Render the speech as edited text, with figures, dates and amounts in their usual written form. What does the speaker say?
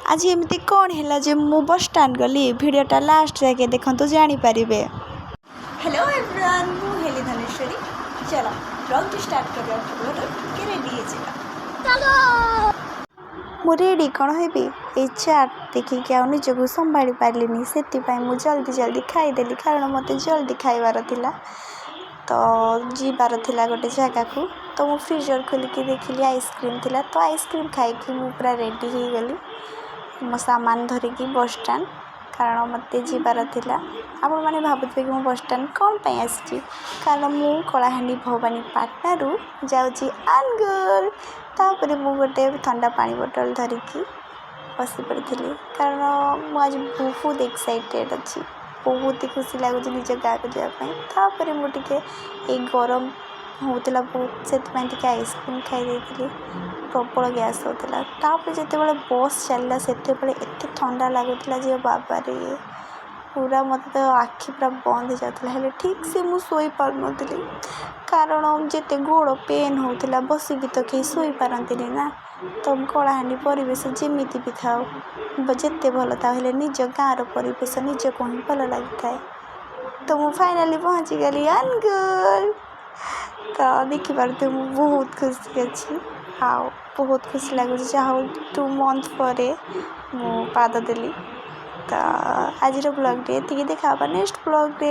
आज एमती कौन है जे मु बस स्टैंड गली वीडियोटा लास्ट जाके देखते जानीपर। हेलो एवरीवन, मु हेली धनेश्वरी। चलो ब्लॉग स्टार्ट करिया के रेडी चलो मु रेडी कौन हेबी ये चाट देखिक आ निजक संभाली पार्लिनी से जल्दी जल्दी खाईदेली कारण मत जल्दी खाइबार थिला। तो जीवार थिला गोटे जगह को तो मु फ्रीजर खोलिकी देखिली आइसक्रीम थिला तो आइसक्रीम खाइकी मु पूरा रेडी हो गली मो सामान धरिकी बस स्टैंड कारण मत जीवार थिला। आपण मैंने भावुथे कि बस स्टैंड कौन पाई आसी कारण मु कलाहांडी भवानी पाटना जाऊँगी अनुगुल तापर मु गोटे ठंडा पानी बोतल धरिकी बसी पड़ी कारण मुझे बहुत एक्साइटेड अच्छी बहुत ही खुशी लगुच निज गाँव को जावाई। मुझे गरम होता बहुत से आइसक्रीम खाई प्रबल गैस होता जिते बस चलला से एत ठंडा लगुला जे बाबा रे पूरा मत तो आखि पूरा बंद हो जाता है ठीक से मुझे शोई पार नी कारण जिते गोड़ पेन होता बसिकी तो कहीं शोई पारती ना। तो कलाहांडी परिवेश जमी भी था जिते भल था निज गाँव परिवेश निज को ही भल लगी था। तो मुझे फाइनाली पहुँची गली अनुगुल तो देखिपारे मुझे बहुत खुशी अच्छी हाँ बहुत खुशी लगुच जहाँ 2 मंथ पर मु पाद देली। तो आज ब्लॉग ये देखा नेक्स्ट ब्लॉग।